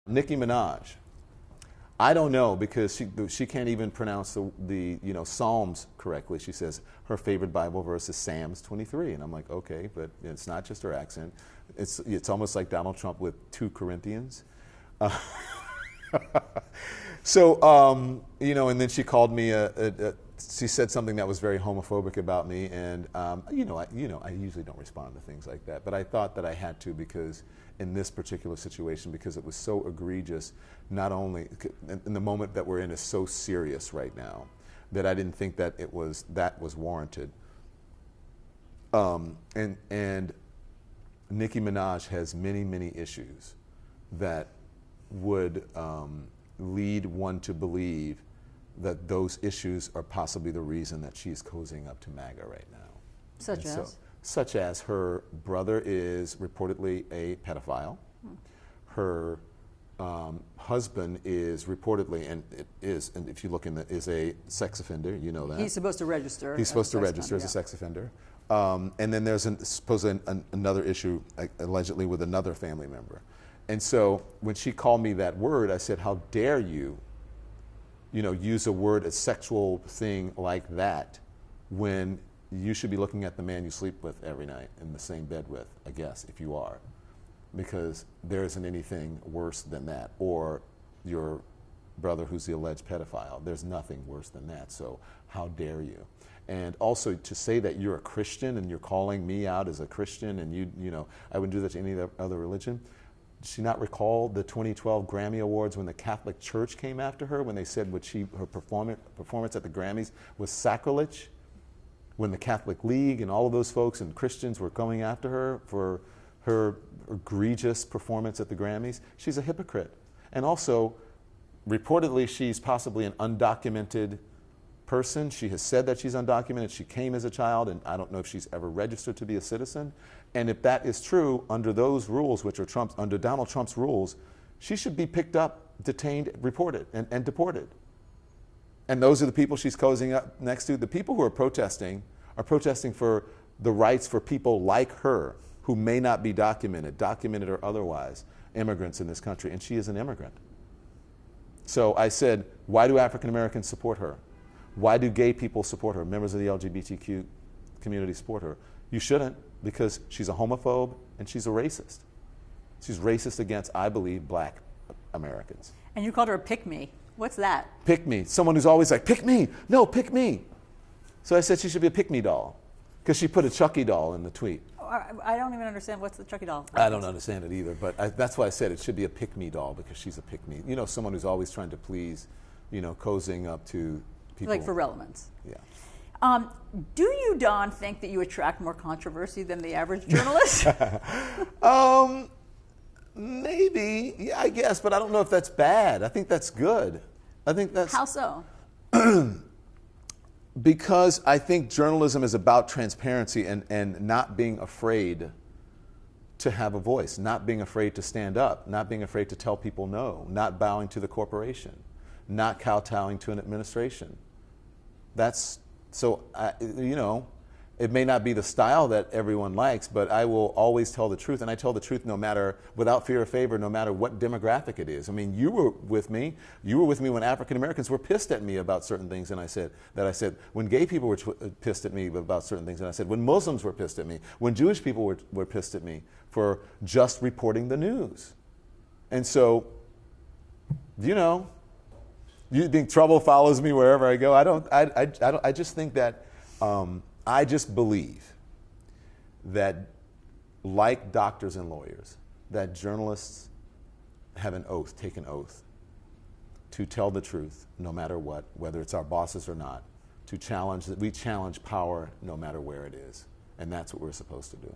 Nicki Minaj. I don't know because she can't even pronounce the Psalms correctly. She says her favorite Bible verse is Psalms 23, and I'm like, okay, but it's not just her accent. It's almost like Donald Trump with 2 Corinthians. So and then she called me she said something that was very homophobic about me, and I usually don't respond to things like that, but I thought that I had to because in this particular situation, because it was so egregious, not only in the moment that we're in is so serious right now, that I didn't think that that was warranted. And Nicki Minaj has many, many issues that would lead one to believe that those issues are possibly the reason that she's cozying up to MAGA right now. Such as her brother is reportedly a pedophile. Her husband is reportedly, and if you look is a sex offender, you know that. He's supposed to register. He's supposed to register as a sex offender. And then there's supposedly another issue, allegedly with another family member. And so when she called me that word, I said, how dare you, use a word, a sexual thing like that, when you should be looking at the man you sleep with every night in the same bed with, I guess, if you are, because there isn't anything worse than that. Or your brother who's the alleged pedophile, there's nothing worse than that. So how dare you? And also to say that you're a Christian and you're calling me out as a Christian, and I wouldn't do that to any other religion. Did she not recall the 2012 Grammy Awards when the Catholic Church came after her, when they said her performance at the Grammys was sacrilege? When the Catholic League and all of those folks and Christians were going after her for her egregious performance at the Grammys, she's a hypocrite. And also, reportedly, she's possibly an undocumented person. She has said that she's undocumented. She came as a child, and I don't know if she's ever registered to be a citizen. And if that is true, under those rules, which are under Donald Trump's rules, she should be picked up, detained, reported, and deported. And those are the people she's cozying up next to. The people who are protesting for the rights for people like her, who may not be documented or otherwise, immigrants in this country, and she is an immigrant. So I said, why do African Americans support her? Why do gay people support her? Members of the LGBTQ community support her? You shouldn't, because she's a homophobe and she's a racist. She's racist against, I believe, black Americans. And you called her a pick-me. What's that? Pick me. Someone who's always like, pick me. No, pick me. So I said she should be a pick-me doll, because she put a Chucky doll in the tweet. I don't even understand. What's the Chucky doll? I don't understand it either, but that's why I said it should be a pick-me doll, because she's a pick-me. Someone who's always trying to please, cozying up to people. Like for relevance. Yeah. Do you, Don, think that you attract more controversy than the average journalist? Maybe, yeah, I guess, but I don't know if that's bad. I think that's good. I think that's... How so? Because I think journalism is about transparency and not being afraid to have a voice, not being afraid to stand up, not being afraid to tell people no, not bowing to the corporation, not kowtowing to an administration. That's, so, it may not be the style that everyone likes, but I will always tell the truth, and I tell the truth without fear or favor, no matter what demographic it is. I mean, you were with me when African Americans were pissed at me about certain things, and I said, when gay people were pissed at me about certain things, and I said, when Muslims were pissed at me, when Jewish people were pissed at me for just reporting the news. And so, you think trouble follows me wherever I go. I just think that, I just believe that, like doctors and lawyers, that journalists have take an oath to tell the truth no matter what, whether it's our bosses or not, we challenge power no matter where it is. And that's what we're supposed to do.